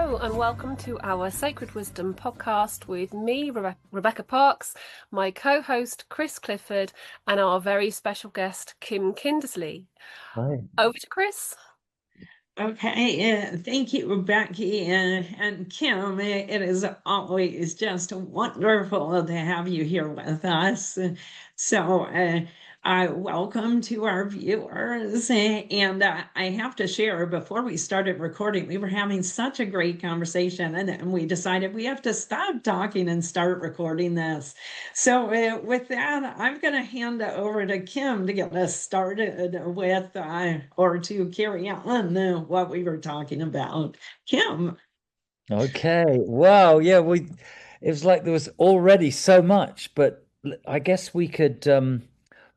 Hello and welcome to our Sacred Wisdom podcast with me, Rebecca Parks, my co-host Chris Clifford, and our very special guest, Kim Kindersley. Hi. Over to Chris. Okay, thank you, Becky and Kim. It is always just wonderful to have you here with us. So, welcome to our viewers. And I have to share, before we started recording, we were having such a great conversation, and then we decided we have to stop talking and start recording this. So, with that, I'm going to hand it over to Kim to get us started with, or to carry on what we were talking about. Kim. Okay. Wow. Yeah, it was like there was already so much, but I guess we could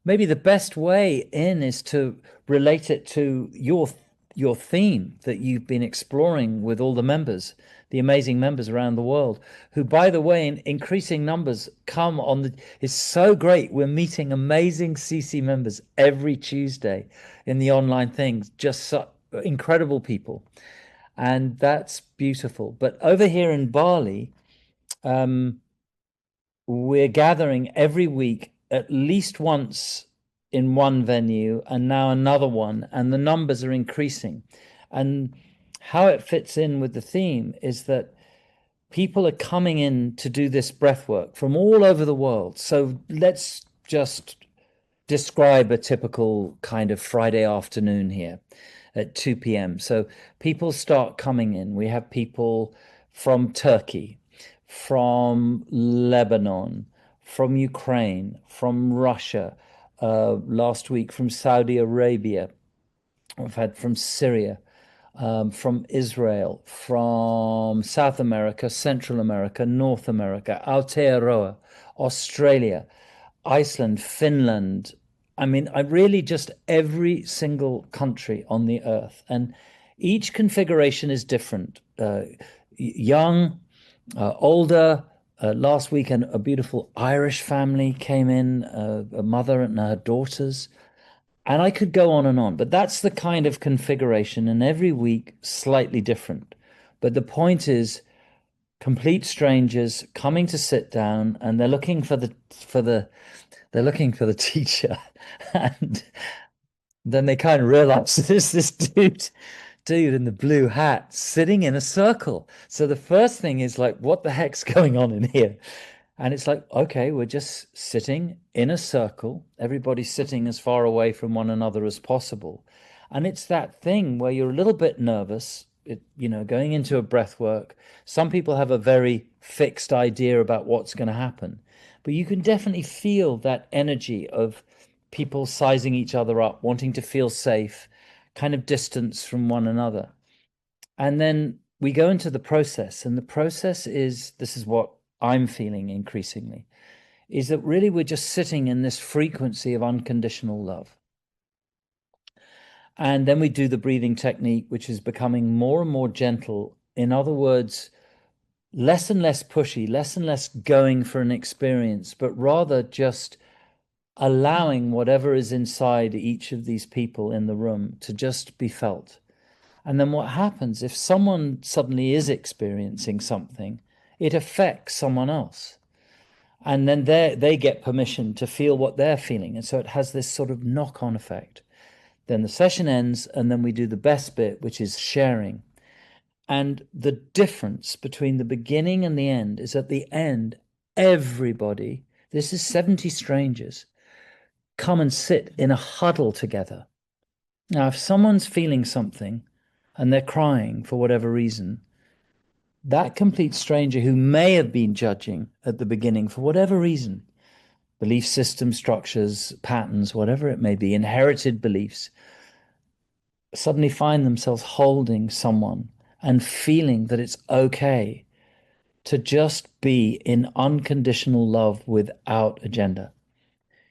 maybe the best way in is to relate it to your theme that you've been exploring with all the members, the amazing members around the world, who, by the way, in increasing numbers come on it's so great. We're meeting amazing CC members every Tuesday in the online things, just incredible people. And that's beautiful. But over here in Bali, we're gathering every week at least once in one venue and now another one, and the numbers are increasing. And how it fits in with the theme is that people are coming in to do this breath work from all over the world. So let's just describe a typical kind of Friday afternoon here at 2 p.m. So people start coming in. We have people from Turkey, from Lebanon, from Ukraine, from Russia, last week from Saudi Arabia. We've had from Syria, from Israel, from South America, Central America, North America, Aotearoa, Australia, Iceland, Finland. I mean, I really just every single country on the earth. And each configuration is different. Young, older. Last weekend, a beautiful Irish family came in, a mother and her daughters. And I could go on, but that's the kind of configuration. And every week, slightly different. But the point is, complete strangers coming to sit down, and they're looking for the teacher. And then they kind of realize there's this dude in the blue hat sitting in a circle. So the first thing is like, what the heck's going on in here? And it's like, okay, we're just sitting in a circle. Everybody's sitting as far away from one another as possible. And it's that thing where you're a little bit nervous, going into a breath work. Some people have a very fixed idea about what's going to happen. But you can definitely feel that energy of people sizing each other up, wanting to feel safe, kind of distance from one another. And then we go into the process. And the process this is what I'm feeling increasingly, is that really we're just sitting in this frequency of unconditional love. And then we do the breathing technique, which is becoming more and more gentle. In other words, less and less pushy, less and less going for an experience, but rather just allowing whatever is inside each of these people in the room to just be felt. And then what happens if someone suddenly is experiencing something, it affects someone else. And then they get permission to feel what they're feeling. And so it has this sort of knock-on effect. Then the session ends, and then we do the best bit, which is sharing. And the difference between the beginning and the end is at the end, everybody, this is 70 strangers, come and sit in a huddle together. Now, if someone's feeling something and they're crying for whatever reason, that complete stranger who may have been judging at the beginning for whatever reason, belief system, structures, patterns, whatever it may be, inherited beliefs, suddenly find themselves holding someone and feeling that it's okay to just be in unconditional love without agenda.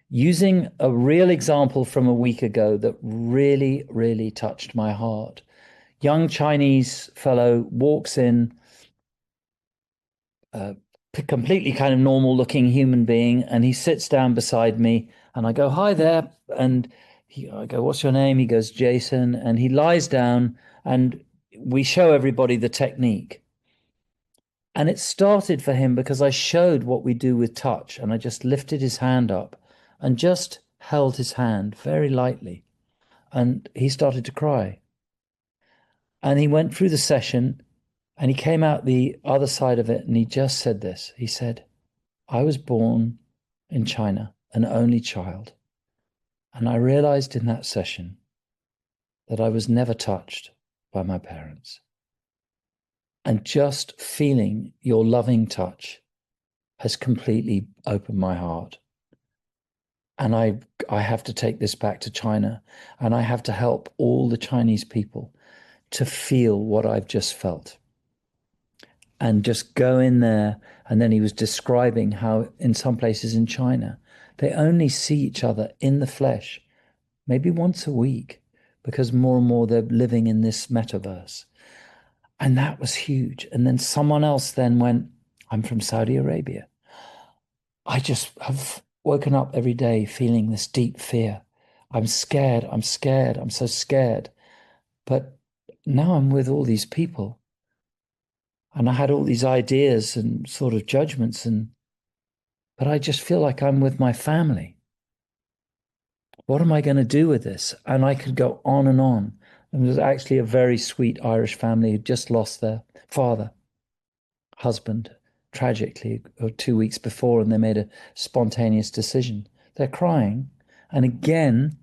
Using a real example from a week ago that really, really touched my heart. Young Chinese fellow walks in, completely kind of normal looking human being, and he sits down beside me, and I go, "Hi there." And I go, "What's your name?" He goes, "Jason." And he lies down, and we show everybody the technique. And it started for him because I showed what we do with touch, and I just lifted his hand up and just held his hand very lightly. And he started to cry. And he went through the session and he came out the other side of it and he just said this. He said, I was born in China, an only child. And I realized in that session that I was never touched by my parents. And just feeling your loving touch has completely opened my heart. And I have to take this back to China, and I have to help all the Chinese people to feel what I've just felt. And just go in there. And then he was describing how in some places in China, they only see each other in the flesh, maybe once a week, because more and more they're living in this metaverse. And that was huge. And then someone else then went, I'm from Saudi Arabia. I just have woken up every day feeling this deep fear. I'm scared. I'm scared. I'm so scared. But now I'm with all these people. And I had all these ideas and sort of judgments, but I just feel like I'm with my family. What am I going to do with this? And I could go on and on. And it was actually a very sweet Irish family who just lost their father, husband, tragically, 2 weeks before, and they made a spontaneous decision. They're crying. And again,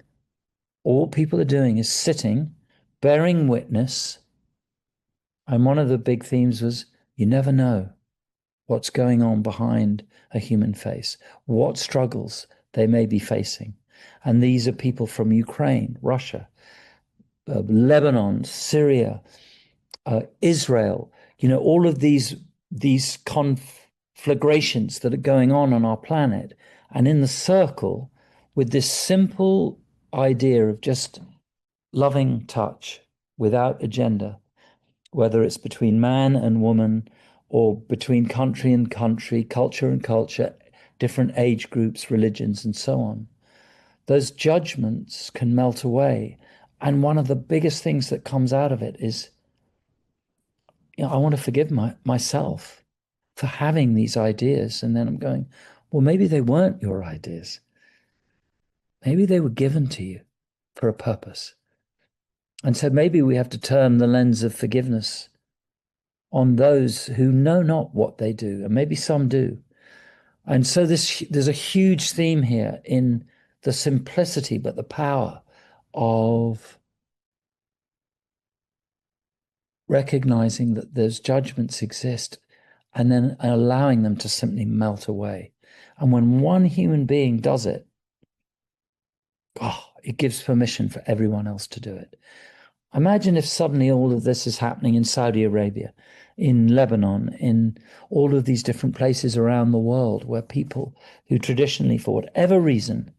all people are doing is sitting, bearing witness. And one of the big themes was, you never know what's going on behind a human face, what struggles they may be facing. And these are people from Ukraine, Russia, Lebanon, Syria, Israel, all of these conflagrations that are going on our planet. And in the circle, with this simple idea of just loving touch without agenda, whether it's between man and woman or between country and country, culture and culture, different age groups, religions, and so on. Those judgments can melt away. And one of the biggest things that comes out of it is, I want to forgive myself for having these ideas. And then I'm going, well, maybe they weren't your ideas. Maybe they were given to you for a purpose. And so maybe we have to turn the lens of forgiveness on those who know not what they do, and maybe some do. And so there's a huge theme here in the simplicity, but the power of recognizing that those judgments exist and then allowing them to simply melt away. And when one human being does it, it gives permission for everyone else to do it. Imagine if suddenly all of this is happening in Saudi Arabia, in Lebanon, in all of these different places around the world where people who traditionally, for whatever reason,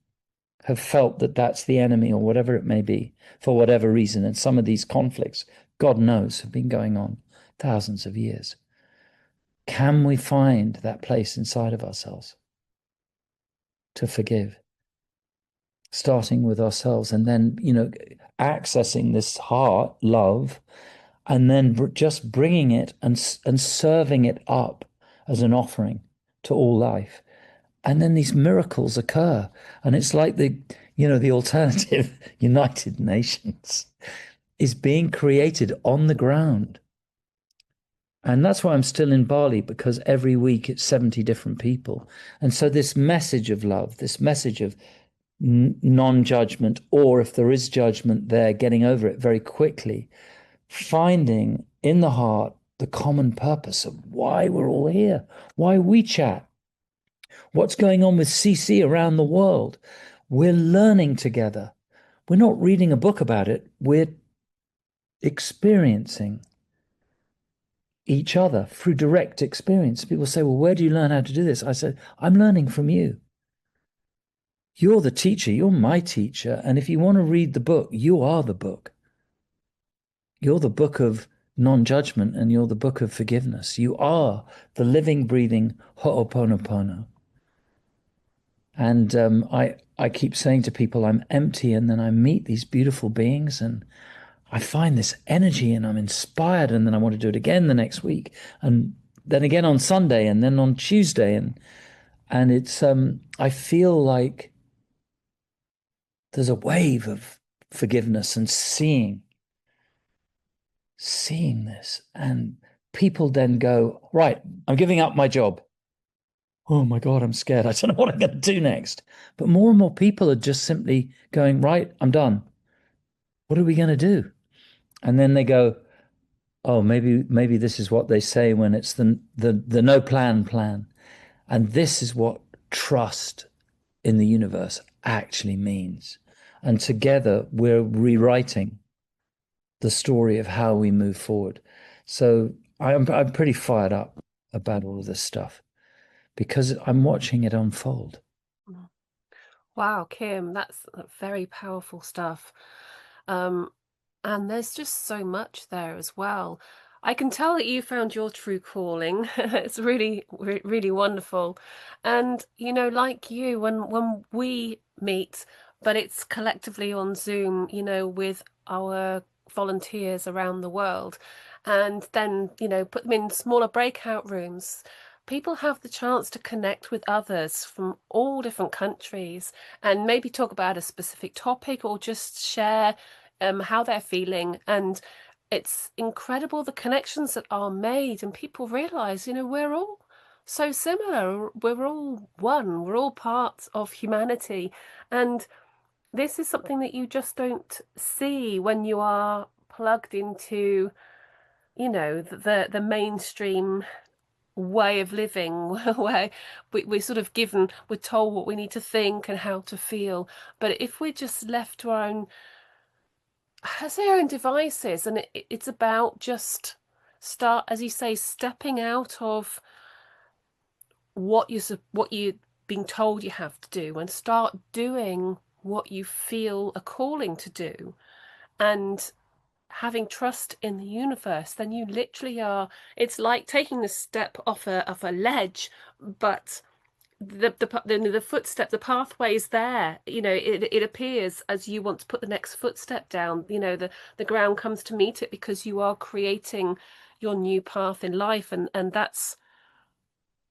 have felt that that's the enemy or whatever it may be, for whatever reason. And some of these conflicts, God knows, have been going on thousands of years. Can we find that place inside of ourselves to forgive? Starting with ourselves and then, accessing this heart, love, and then just bringing it and serving it up as an offering to all life. And then these miracles occur. And it's like the alternative United Nations is being created on the ground. And that's why I'm still in Bali, because every week it's 70 different people. And so this message of love, this message of non-judgment, or if there is judgment there, getting over it very quickly, finding in the heart the common purpose of why we're all here, why we chat, what's going on with CC around the world. We're learning together. We're not reading a book about it. We're experiencing each other through direct experience. People say, well, where do you learn how to do this? I said, I'm learning from you. You're the teacher. You're my teacher. And if you want to read the book, you are the book. You're the book of non-judgment and you're the book of forgiveness. You are the living, breathing Ho'oponopono. And I keep saying to people, I'm empty, and then I meet these beautiful beings and I find this energy and I'm inspired, and then I want to do it again the next week. And then again on Sunday, and then on Tuesday, and it's I feel like there's a wave of forgiveness and seeing this, and people then go, right, I'm giving up my job. Oh my God, I'm scared. I don't know what I'm going to do next. But more and more people are just simply going, right, I'm done. What are we going to do? And then they go, oh, maybe this is what they say when it's the no plan. And this is what trust in the universe actually means. And together we're rewriting the story of how we move forward. So I'm pretty fired up about all of this stuff because I'm watching it unfold. Wow, Kim, that's very powerful stuff. And there's just so much there as well. I can tell that you found your true calling. It's really wonderful. And like you, when we meet, but it's collectively on Zoom, with our volunteers around the world, and then, put them in smaller breakout rooms. People have the chance to connect with others from all different countries and maybe talk about a specific topic or just share how they're feeling. And it's incredible the connections that are made, and people realize, we're all so similar. We're all one. We're all part of humanity. And this is something that you just don't see when you are plugged into, the mainstream way of living where we're sort of we're told what we need to think and how to feel. But if we're just left to our own, has their own devices, and it's about just start, as you say, stepping out of what you're being told you have to do and start doing what you feel a calling to do, and having trust in the universe. Then you literally are, it's like taking the step off a ledge, but the footstep, the pathway is there. It appears as you want to put the next footstep down. The ground comes to meet it because you are creating your new path in life, and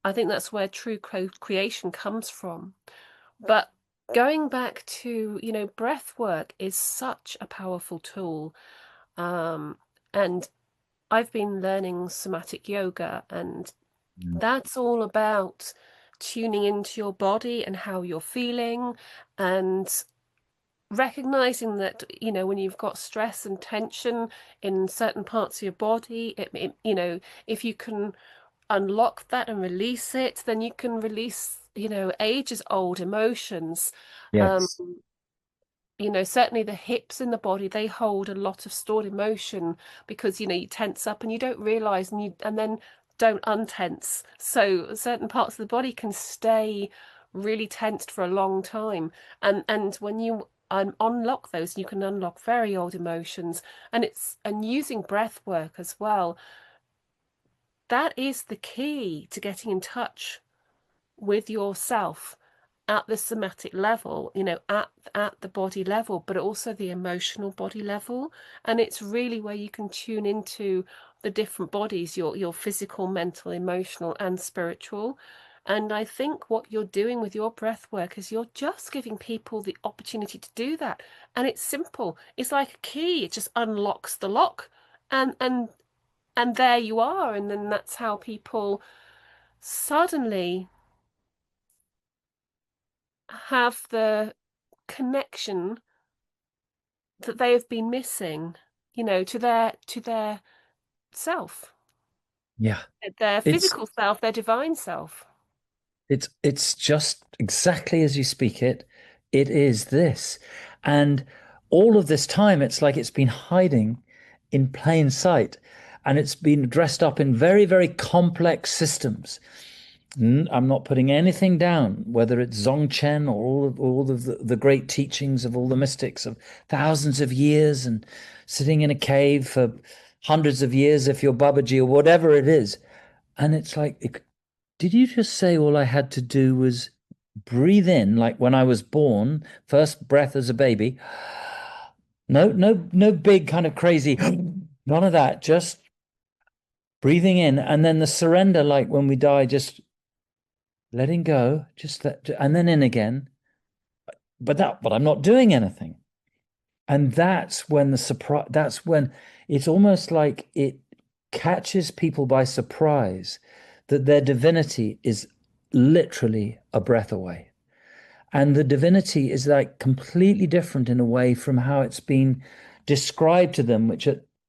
I think that's where true creation comes from. But going back to, breath work is such a powerful tool. And I've been learning somatic yoga, and that's all about tuning into your body and how you're feeling, and recognizing that, when you've got stress and tension in certain parts of your body, if you can unlock that and release it, then you can release, ages old emotions. Um, Yes. Certainly the hips in the body, they hold a lot of stored emotion because, you tense up and you don't realize, and then don't untense. So certain parts of the body can stay really tensed for a long time. And when you unlock those, you can unlock very old emotions. And using breath work as well, that is the key to getting in touch with yourself at the somatic level, at the body level, but also the emotional body level. And it's really where you can tune into the different bodies, your physical, mental, emotional, and spiritual. And I think what you're doing with your breath work is you're just giving people the opportunity to do that. And it's simple. It's like a key. It just unlocks the lock, and there you are. And then that's how people suddenly have the connection that they have been missing, to their self, Yeah. their It's physical self, their divine self. it's just exactly as you speak it. It is this. And all of this time, it's like it's been hiding in plain sight. And it's been dressed up in very, very complex systems. I'm not putting anything down, whether it's Dzogchen or all of the great teachings of all the mystics of thousands of years and sitting in a cave for hundreds of years if you're Babaji or whatever it is. And it's like, did you just say all I had to do was breathe in, like when I was born, first breath as a baby? No, no, no big kind of crazy, none of that. Just breathing in, and then the surrender, like when we die, just letting go, just let, and then in again. But I'm not doing anything. And that's when the surprise, that's when it's almost like it catches people by surprise that their divinity is literally a breath away. And the divinity is like completely different in a way from how it's been described to them,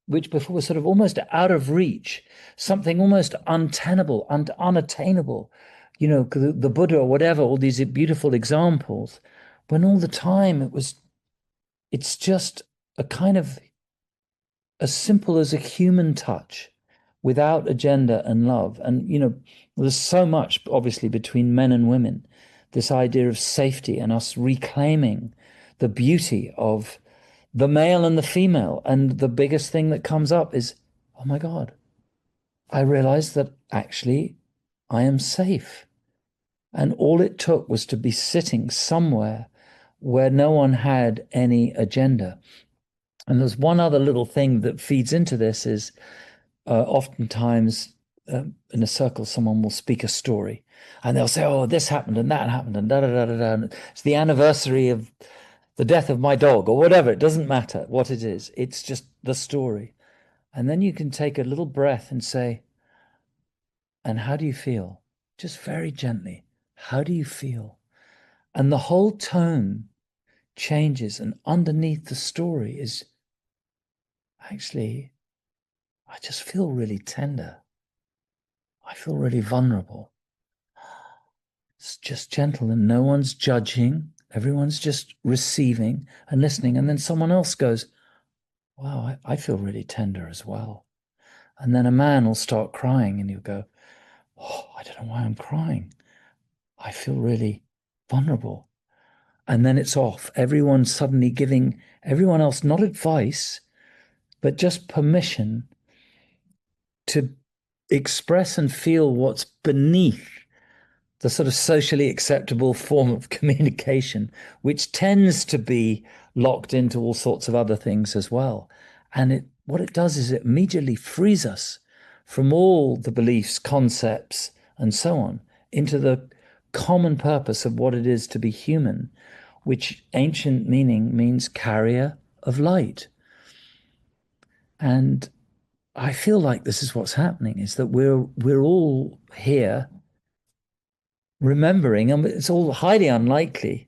which before was sort of almost out of reach, something almost untenable, unattainable, the Buddha or whatever, all these beautiful examples, when all the time it's just a kind of as simple as a human touch without agenda and love. And, there's so much, obviously, between men and women, this idea of safety and us reclaiming the beauty of the male and the female. And the biggest thing that comes up is, oh my God, I realized that actually I am safe. And all it took was to be sitting somewhere where no one had any agenda. And there's one other little thing that feeds into this is oftentimes in a circle, someone will speak a story and they'll say, oh, this happened and that happened and da da da da da. And it's the anniversary of the death of my dog or whatever. It doesn't matter what it is. It's just the story. And then you can take a little breath and say, and how do you feel? Just very gently. How do you feel? And the whole tone changes. And underneath the story is actually, I just feel really tender. I feel really vulnerable. It's just gentle and no one's judging. Everyone's just receiving and listening. And then someone else goes, wow, I feel really tender as well. And then a man will start crying and you'll go, oh, I don't know why I'm crying. I feel really vulnerable. And then it's off. Everyone's suddenly giving everyone else not advice, but just permission to express and feel what's beneath the sort of socially acceptable form of communication, which tends to be locked into all sorts of other things as well. And what it does is it immediately frees us from all the beliefs, concepts, and so on into the common purpose of what it is to be human, which ancient meaning means carrier of light. And I feel like this is what's happening, is that we're all here remembering, and it's all highly unlikely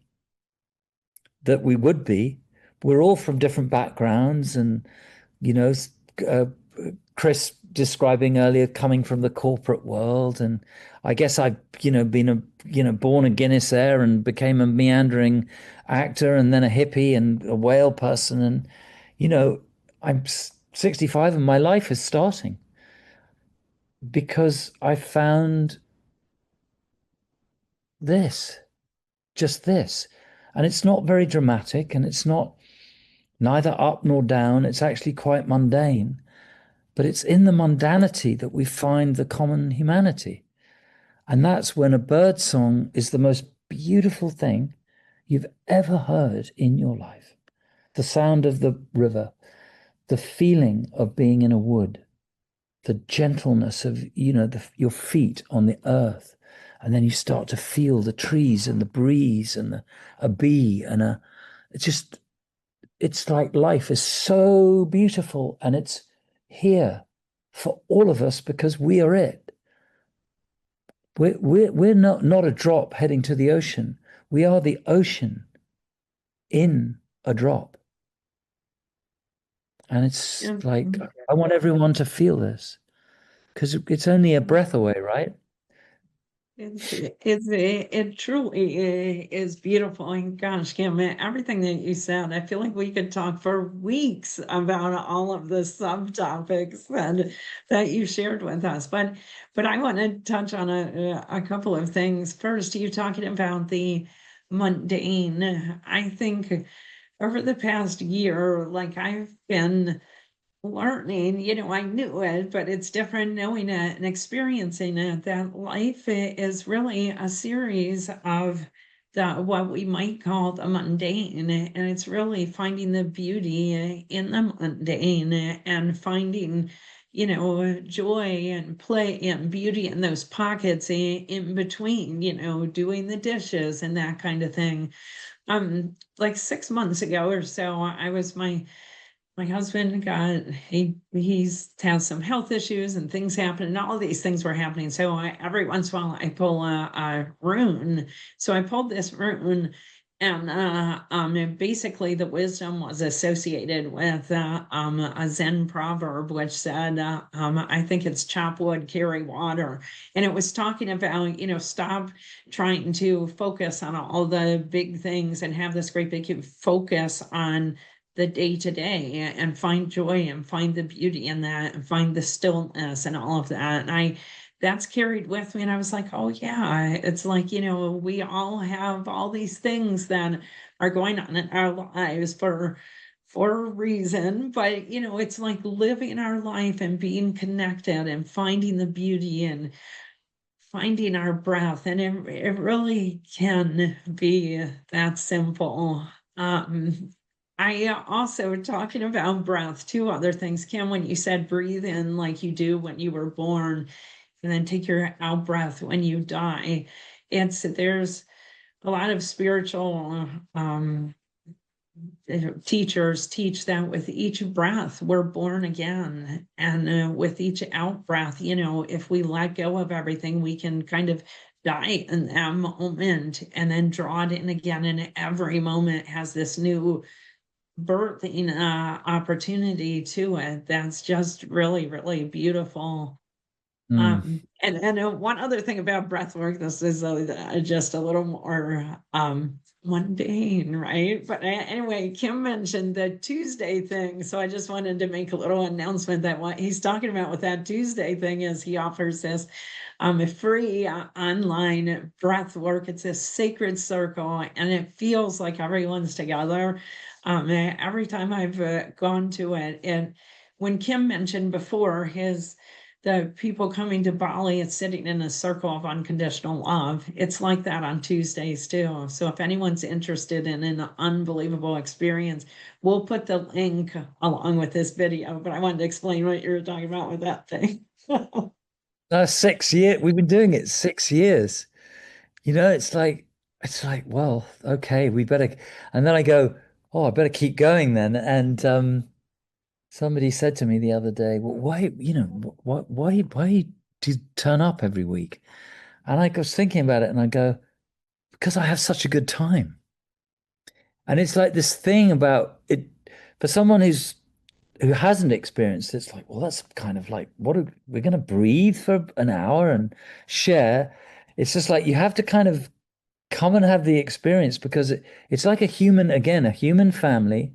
that we would be. We're all from different backgrounds, and uh, Chris describing earlier coming from the corporate world, and I guess I've been born a Guinness heir and became a meandering actor, and then a hippie and a whale person, and I'm 65 and my life is starting because I found this. Just this. And it's not very dramatic and it's not neither up nor down. It's actually quite mundane. But it's in the mundanity that we find the common humanity. And that's when a bird song is the most beautiful thing you've ever heard in your life. The sound of the river, the feeling of being in a wood, the gentleness of, your feet on the earth. And then you start to feel the trees and the breeze and a bee and it's like life is so beautiful and it's here for all of us because we are it. We're not a drop heading to the ocean. We are the ocean in a drop. And it's like, I want everyone to feel this because it's only a breath away, right? It truly is beautiful. And gosh, Kim, everything that you said, I feel like we could talk for weeks about all of the subtopics that you shared with us. But I want to touch on a couple of things. First, you talking about the mundane. I think over the past year, like I've been learning, I knew it, but it's different knowing it and experiencing it, that life is really a series of what we might call the mundane. And it's really finding the beauty in the mundane and finding, joy and play and beauty in those pockets in between, doing the dishes and that kind of thing. Like 6 months ago or so, my husband he's had some health issues and things happen, and all of these things were happening. So every once in a while I pull a rune. So I pulled this rune, and basically the wisdom was associated with a Zen proverb which said, I think it's chop wood, carry water, and it was talking about stop trying to focus on all the big things and have this great big focus on the day to day and find joy and find the beauty in that and find the stillness and all of that. And that's carried with me. And I was like, oh yeah, it's like, we all have all these things that are going on in our lives for a reason, but it's like living our life and being connected and finding the beauty and finding our breath. And it really can be that simple. I also talking about breath, two other things. Kim, when you said breathe in like you do when you were born, and then take your out breath when you die. There's a lot of spiritual teachers teach that with each breath we're born again, and with each out breath, if we let go of everything, we can kind of die in that moment and then draw it in again, and every moment has this new birthing opportunity to it. That's just really, really beautiful. And one other thing about breath work, this is just a little more mundane, right? But anyway, Kim mentioned the Tuesday thing, so I just wanted to make a little announcement that what he's talking about with that Tuesday thing is he offers this free online breath work. It's a sacred circle, and it feels like everyone's together. Every time I've gone to it, and when Kim mentioned before the people coming to Bali, it's sitting in a circle of unconditional love. It's like that on Tuesdays too. So if anyone's interested in an unbelievable experience, we'll put the link along with this video, but I wanted to explain what you were talking about with that thing. 6 years. We've been doing it 6 years. It's like, well, okay, we better. And then I go, oh, I better keep going then. And somebody said to me the other day, well, why do you turn up every week? And I was thinking about it, and I go, because I have such a good time. And it's like this thing about it for someone who hasn't experienced it, it's like, well, that's kind of like we're going to breathe for an hour and share. It's just like you have to kind of come and have the experience, because it's like a human family,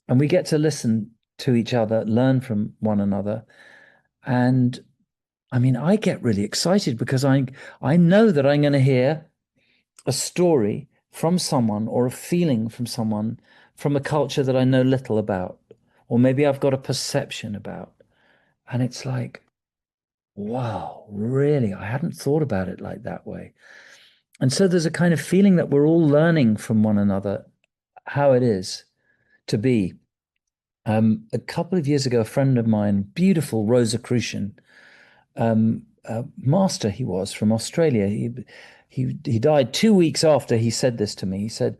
and we get to listen to each other, learn from one another. And I mean, I get really excited because I know that I'm going to hear a story from someone, or a feeling from someone, from a culture that I know little about, or maybe I've got a perception about. And it's like, wow, really? I hadn't thought about it like that way. And so there's a kind of feeling that we're all learning from one another how it is to be. A couple of years ago, a friend of mine, beautiful Rosicrucian, master he was, from Australia. He died 2 weeks after he said this to me. He said,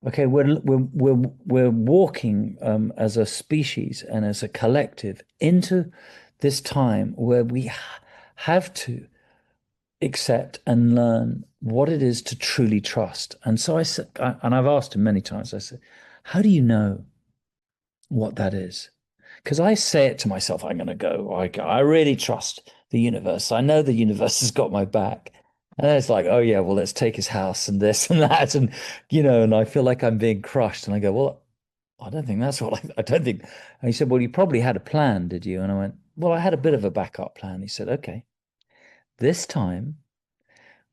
"Okay, we're walking as a species and as a collective into this time where we have to accept and learn what it is to truly trust." And so I said, and I've asked him many times, I said, "How do you know what that is?" Because I say it to myself, I'm going to go. I really trust the universe. I know the universe has got my back. And then it's like, oh yeah, well, let's take his house and this and that. And, and I feel like I'm being crushed. And I go, well, I don't think that's what I don't think. And he said, well, you probably had a plan, did you? And I went, well, I had a bit of a backup plan. He said, okay, this time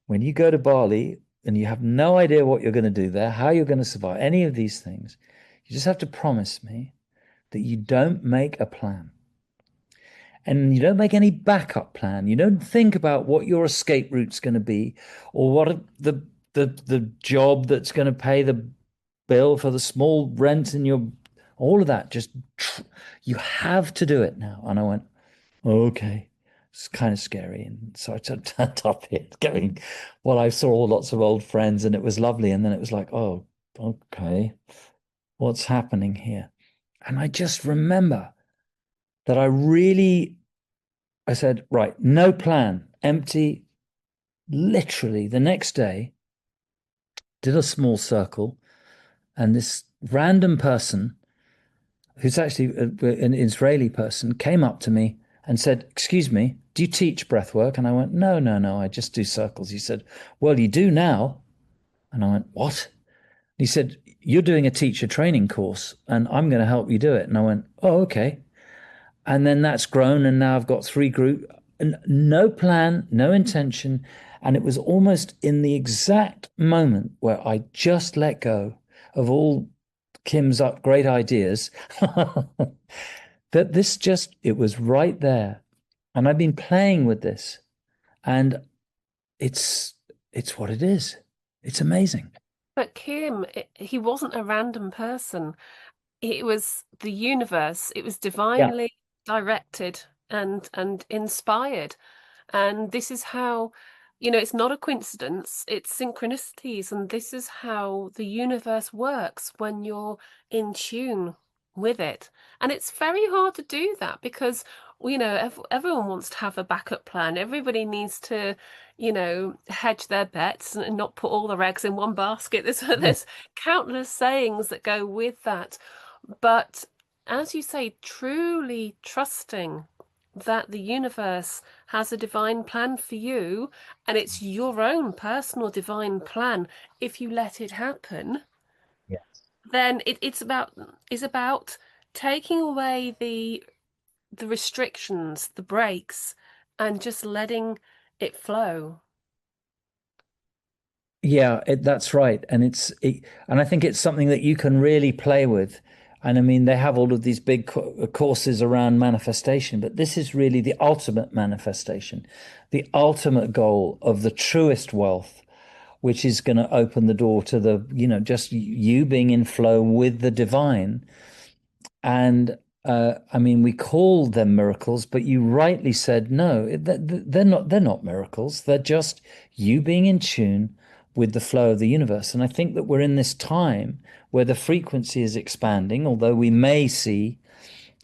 when you go to Bali and you have no idea what you're going to do there, how you're going to survive, any of these things, you just have to promise me that you don't make a plan, and you don't make any backup plan. You don't think about what your escape route's going to be, or what the job that's going to pay the bill for the small rent in your all of that. Just you have to do it now. And I went, okay. It's kind of scary. And so I turned up here going, well, I saw lots of old friends and it was lovely. And then it was like, oh, okay, what's happening here? And I just remember that I said, right, no plan, empty. Literally the next day, did a small circle, and this random person, who's actually an Israeli person, came up to me and said, excuse me, do you teach breath work? And I went, no, no, no, I just do circles. He said, well, you do now. And I went, what? He said, you're doing a teacher training course and I'm going to help you do it. And I went, oh, okay. And then that's grown. And now I've got 3 groups, no plan, no intention. And it was almost in the exact moment where I just let go of all Kim's great ideas that it was right there. And I've been playing with this and it's what it is. It's amazing. But Kim, he wasn't a random person. It was the universe. It was Yeah. divinely directed and inspired. And this is how, it's not a coincidence, it's synchronicities. And this is how the universe works when you're in tune with it. And it's very hard to do that because, everyone wants to have a backup plan. Everybody needs to, hedge their bets and not put all their eggs in one basket. There's countless sayings that go with that. But as you say, truly trusting that the universe has a divine plan for you and it's your own personal divine plan. If you let it happen, Yes. then it's about taking away the restrictions, the breaks, and just letting it flow. Yeah, that's right. And and I think it's something that you can really play with. And I mean, they have all of these big courses around manifestation, but this is really the ultimate manifestation, the ultimate goal of the truest wealth, which is going to open the door to just you being in flow with the divine. And I mean, we call them miracles, but you rightly said no, they're not. They're not miracles. They're just you being in tune with the flow of the universe. And I think that we're in this time where the frequency is expanding, although we may see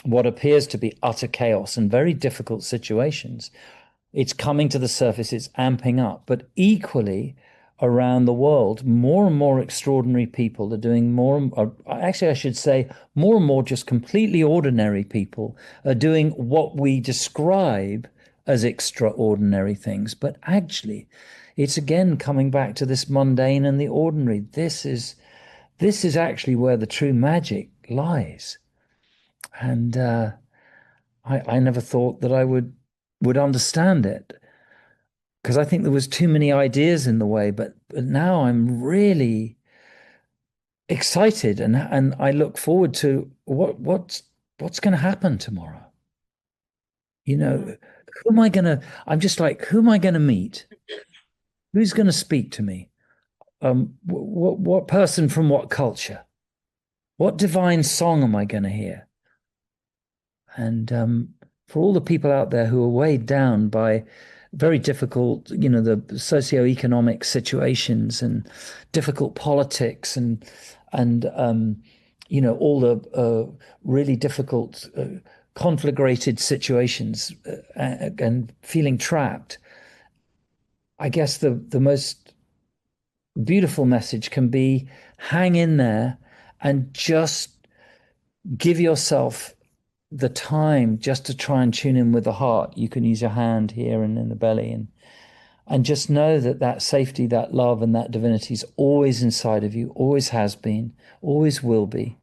what appears to be utter chaos and very difficult situations. It's coming to the surface, it's amping up. But equally, around the world, more and more extraordinary people are doing actually, I should say, more and more just completely ordinary people are doing what we describe as extraordinary things. But actually, it's again coming back to this mundane and the ordinary. This is actually where the true magic lies. And I never thought that I would understand it because I think there was too many ideas in the way. But now I'm really excited, and I look forward to what's going to happen tomorrow. Who am I going to? I'm just like, who am I going to meet? Who's going to speak to me? What person from what culture? What divine song am I going to hear? And for all the people out there who are weighed down by very difficult, the socioeconomic situations and difficult politics and all the really difficult conflagrated situations and feeling trapped. I guess the most beautiful message can be hang in there and just give yourself the time just to try and tune in with the heart. You can use your hand here and in the belly and just know that safety, that love, and that divinity is always inside of you, always has been, always will be.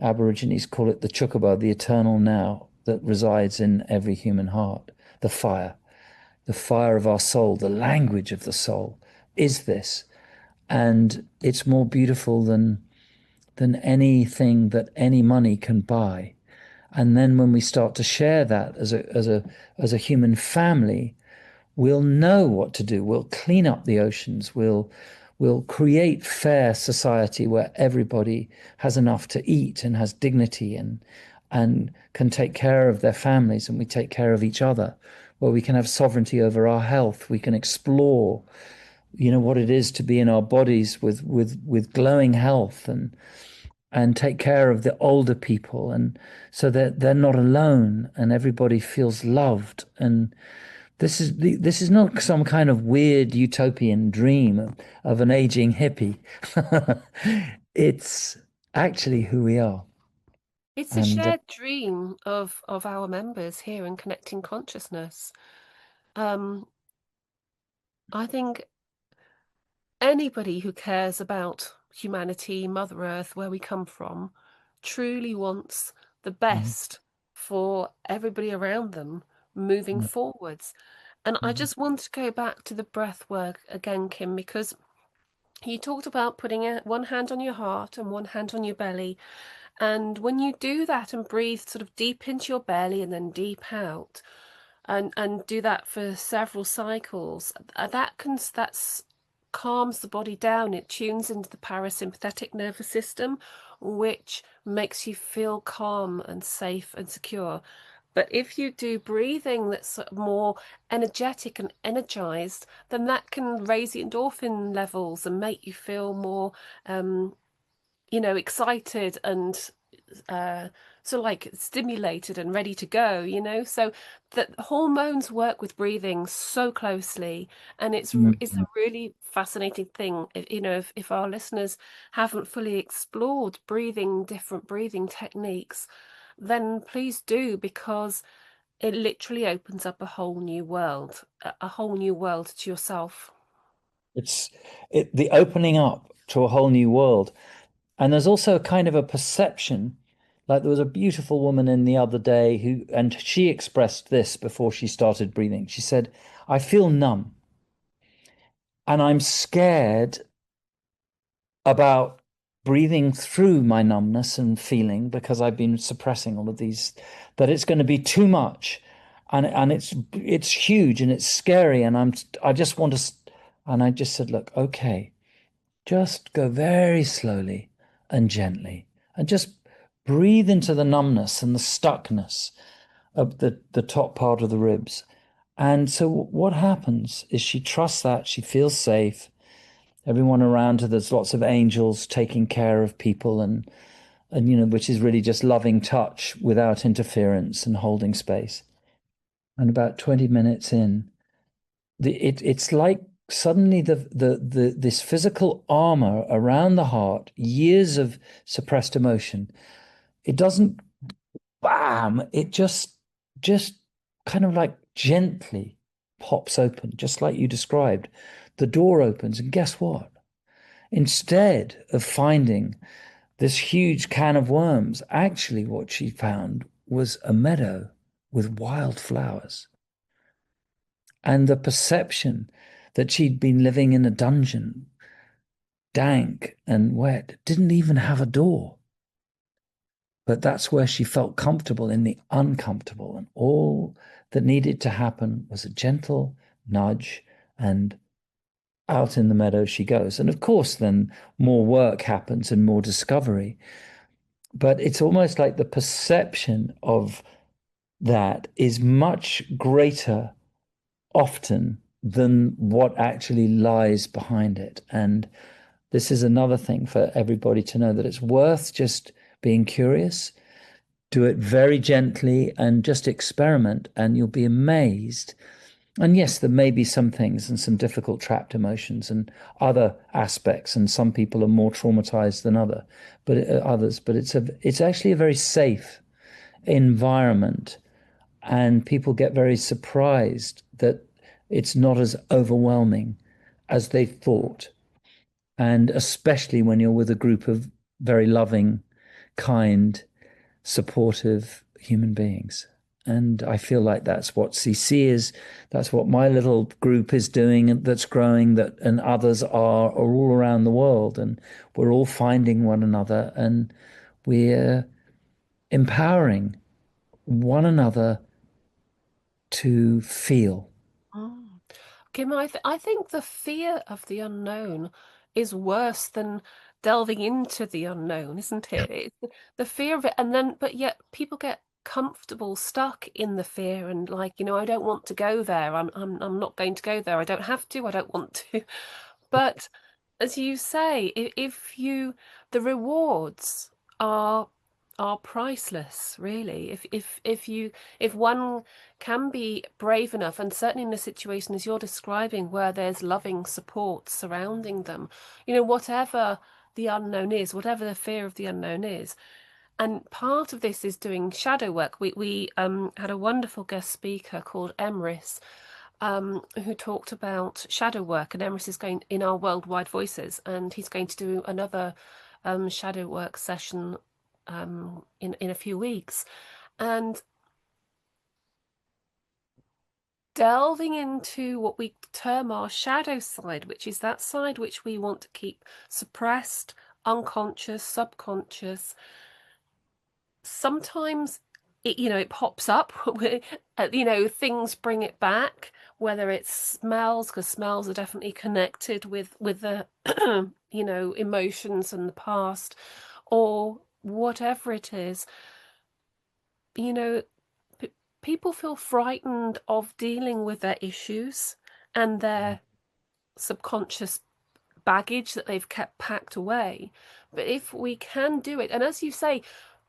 Aborigines call it the chukaba, the eternal now that resides in every human heart. The fire of our soul, the language of the soul is this. And it's more beautiful than anything that any money can buy. And then when we start to share that as a human family, we'll know what to do. We'll clean up the oceans. We'll We'll create fair society where everybody has enough to eat and has dignity and can take care of their families, and we take care of each other, where we can have sovereignty over our health. We can explore, what it is to be in our bodies with glowing health and take care of the older people, and so that they're not alone and everybody feels loved. And this is not some kind of weird utopian dream of an aging hippie. It's actually who we are. It's a And shared dream of our members here in Connecting Consciousness. Um, I think anybody who cares about humanity, Mother Earth, where we come from, truly wants the Mhm, best for everybody around them moving mhm, forwards. And I mhm, just want to go back to the breath work again, Kim, because you talked about putting one hand on your heart and one hand on your belly. And when you do that and breathe sort of deep into your belly and then deep out, and do that for several cycles, that's calms the body down. It tunes into the parasympathetic nervous system, which makes you feel calm and safe and secure. But if you do breathing that's more energetic and energized, then that can raise the endorphin levels and make you feel more excited and uh, sort of like stimulated and ready to go, So that hormones work with breathing so closely, and it's a mhm. really fascinating thing. If our listeners haven't fully explored different breathing techniques, then please do, because it literally opens up a whole new world to yourself. It's the opening up to a whole new world. And there's also a kind of a perception, like there was a beautiful woman in the other day and she expressed this before she started breathing. She said, I feel numb and I'm scared about breathing through my numbness and feeling because I've been suppressing all of these, that it's going to be too much. And it's huge and it's scary. And I just want to, and I just said, look, okay. Just go very slowly and gently and just breathe into the numbness and the stuckness of the top part of the ribs. And so what happens is she trusts that, she feels safe. Everyone around her, there's lots of angels taking care of people and which is really just loving touch without interference and holding space. And about 20 minutes in, it's like suddenly the this physical armor around the heart, years of suppressed emotion, it doesn't bam, it just kind of like gently pops open, just like you described. The door opens, and guess what? Instead of finding this huge can of worms, actually what she found was a meadow with wild flowers. And the perception that she'd been living in a dungeon, dank and wet, didn't even have a door. But that's where she felt comfortable in the uncomfortable. And all that needed to happen was a gentle nudge, and out in the meadow she goes. And of course, then more work happens and more discovery. But it's almost like the perception of that is much greater often than what actually lies behind it. And this is another thing for everybody to know, that it's worth just being curious, do it very gently and just experiment, and you'll be amazed. And yes, there may be some things and some difficult trapped emotions and other aspects, and some people are more traumatized than others, but it's actually a very safe environment, and people get very surprised that it's not as overwhelming as they thought. And especially when you're with a group of very loving, kind, supportive human beings. And I feel like that's what CC is. That's what my little group is doing, and that's growing, that and others are all around the world. And we're all finding one another, and we're empowering one another to feel. Mm. Kim, I think the fear of the unknown is worse than delving into the unknown, isn't it? It's the fear of it, and then, but yet people get comfortable, stuck in the fear, and like, I don't want to go there. I'm not going to go there. I don't have to. I don't want to. But as you say, if you, the rewards are are priceless, really. If one can be brave enough, and certainly in a situation as you're describing, where there's loving support surrounding them, whatever the unknown is, whatever the fear of the unknown is. And part of this is doing shadow work. We had a wonderful guest speaker called Emrys, who talked about shadow work, and Emrys is going in our Worldwide Voices, and he's going to do another shadow work session in a few weeks. And delving into what we term our shadow side, which is that side which we want to keep suppressed, unconscious, subconscious. Sometimes it pops up. Things bring it back, whether it's smells, because smells are definitely connected with the emotions and the past, or whatever it is. People feel frightened of dealing with their issues and their subconscious baggage that they've kept packed away. But if we can do it, and as you say,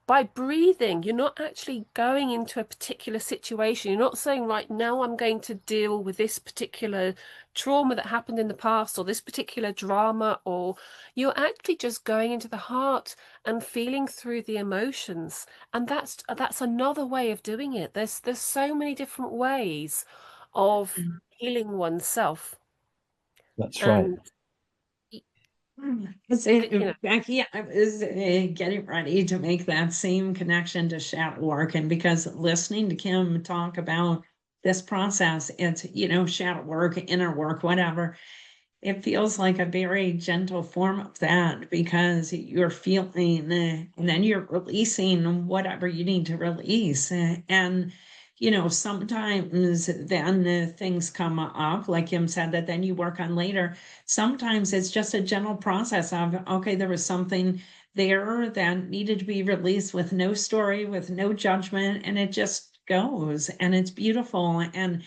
by breathing, you're not actually going into a particular situation. You're not saying, right now I'm going to deal with this particular trauma that happened in the past, or this particular drama, or you're actually just going into the heart and feeling through the emotions. And that's another way of doing it. There's so many different ways of healing oneself. That's right. And Becky, I was getting ready to make that same connection to shadow work, and because listening to Kim talk about this process, it's shadow work, inner work, whatever. It feels like a very gentle form of that, because you're feeling and then you're releasing whatever you need to release. And sometimes then things come up, like Kim said, that then you work on later. Sometimes it's just a gentle process of, okay, there was something there that needed to be released, with no story, with no judgment, and it just goes, and it's beautiful. And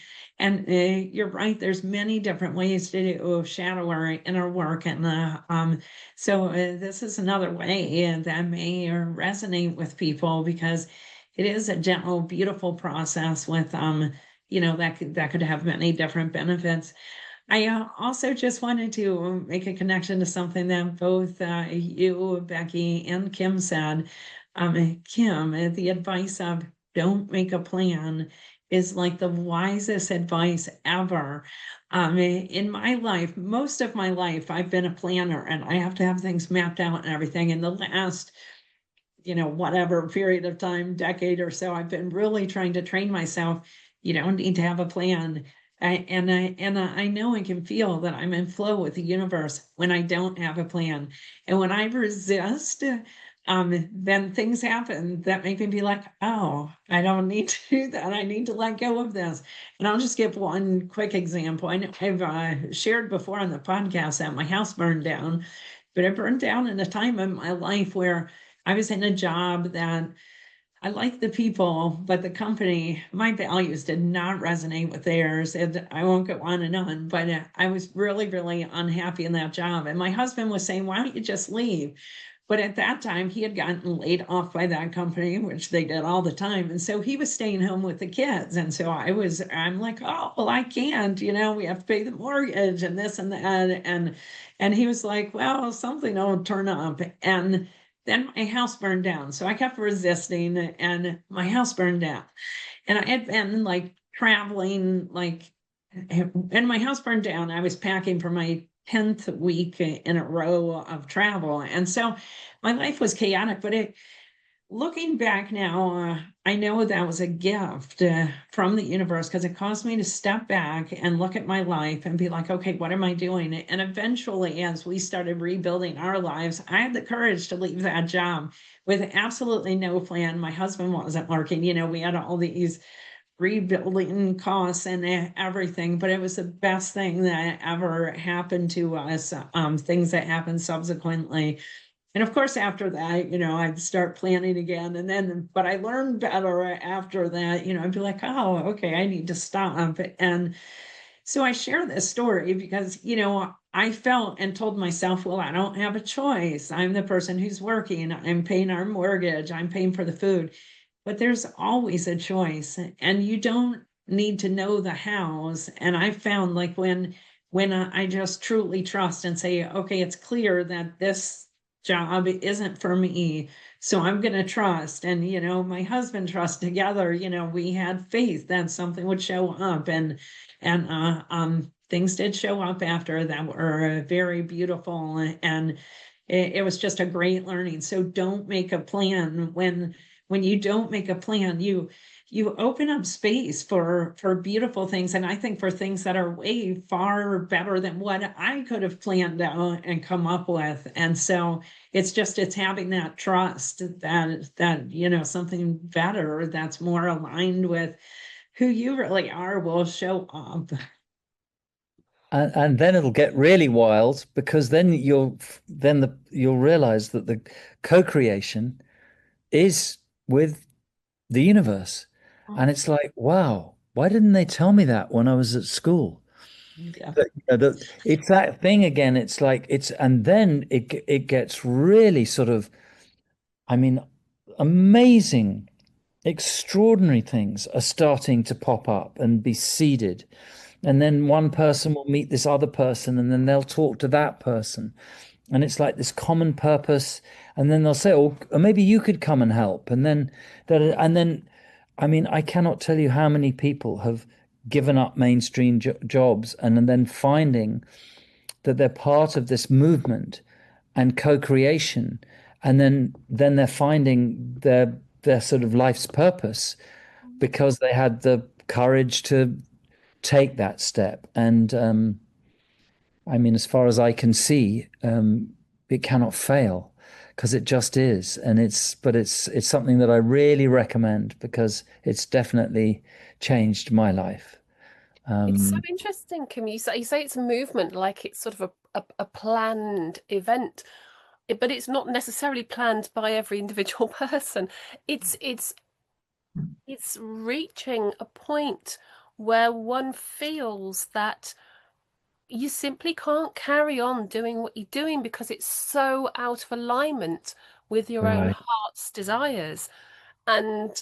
you're right, there's many different ways to do shadow or inner work. And so this is another way that may resonate with people, because it is a gentle, beautiful process with, that could have many different benefits. I also just wanted to make a connection to something that both you, Becky, and Kim said. Kim, the advice of don't make a plan is like the wisest advice ever. In my life, most of my life, I've been a planner, and I have to have things mapped out and everything. In the last whatever period of time, decade or so, I've been really trying to train myself. You don't need to have a plan. I know I can feel that I'm in flow with the universe when I don't have a plan. And when I resist, then things happen that make me be like, oh, I don't need to do that. I need to let go of this. And I'll just give one quick example. I know I've shared before on the podcast that my house burned down, but it burned down in a time in my life where I was in a job that I liked the people, but the company, my values did not resonate with theirs. And I won't go on and on, but I was really, really unhappy in that job. And my husband was saying, why don't you just leave? But at that time, he had gotten laid off by that company, which they did all the time. And so he was staying home with the kids. And so I'm like, oh, well, I can't, we have to pay the mortgage and this and that. And he was like, well, something will turn up. And then my house burned down. So I kept resisting, and my house burned down. And I had been like traveling, and my house burned down. I was packing for my 10th week in a row of travel. And so my life was chaotic, but looking back now, I know that was a gift from the universe, because it caused me to step back and look at my life and be like, okay, what am I doing? And eventually, as we started rebuilding our lives, I had the courage to leave that job with absolutely no plan. My husband wasn't working. We had all these rebuilding costs and everything, but it was the best thing that ever happened to us. Things that happened subsequently. And of course, after that, I'd start planning again. But I learned better after that, I'd be like, oh, okay, I need to stop. And so I share this story because, I felt and told myself, well, I don't have a choice. I'm the person who's working. I'm paying our mortgage. I'm paying for the food. But there's always a choice, and you don't need to know the hows. And I found, like, when I just truly trust and say, okay, it's clear that this job isn't for me, so I'm going to trust. And my husband trust together, we had faith that something would show up, and things did show up after that were very beautiful, and it was just a great learning. So don't make a plan. When you don't make a plan, you open up space for beautiful things, and I think for things that are way far better than what I could have planned out and come up with. And so it's having that trust that something better that's more aligned with who you really are will show up. And then it'll get really wild, because then you'll realize that the co-creation is with the universe. And it's like, wow, why didn't they tell me that when I was at school? Yeah. But, it's that thing again. It's like and then it gets really sort of, I mean, amazing, extraordinary things are starting to pop up and be seeded. And then one person will meet this other person, and then they'll talk to that person. And it's like this common purpose. And then they'll say, oh, maybe you could come and help. And then, I mean, I cannot tell you how many people have given up mainstream jobs and then finding that they're part of this movement and co-creation. And then they're finding their sort of life's purpose because they had the courage to take that step. And I mean, as far as I can see, it cannot fail, because it just is. And it's something that I really recommend, because it's definitely changed my life. It's so interesting, Kim. You say it's a movement, like it's sort of a planned event, but it's not necessarily planned by every individual person. It's it's reaching a point where one feels that you simply can't carry on doing what you're doing because it's so out of alignment with your own Right. heart's desires. And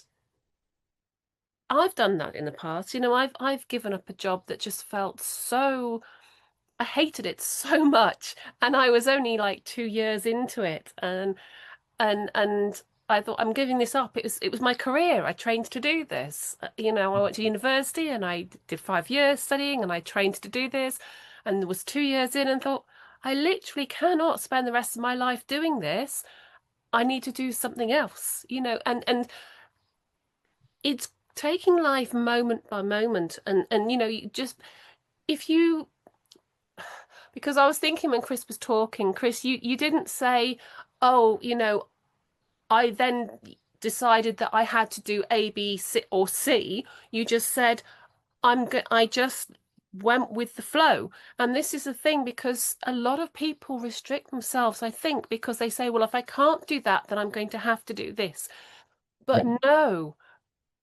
I've done that in the past. I've given up a job that just felt so, I hated it so much, and I was only like 2 years into it, and I thought, I'm giving this up. It was my career. I trained to do this. I went to university and I did 5 years studying, and I trained to do this, and was 2 years in and thought, I literally cannot spend the rest of my life doing this. I need to do something else, and it's taking life moment by moment, and you just, if you, because I was thinking when Chris was talking, Chris, you didn't say, oh, I then decided that I had to do A, B, C, or C. You just said, I just went with the flow. And this is the thing, because a lot of people restrict themselves, I think, because they say, well, if I can't do that, then I'm going to have to do this. But Yeah. no,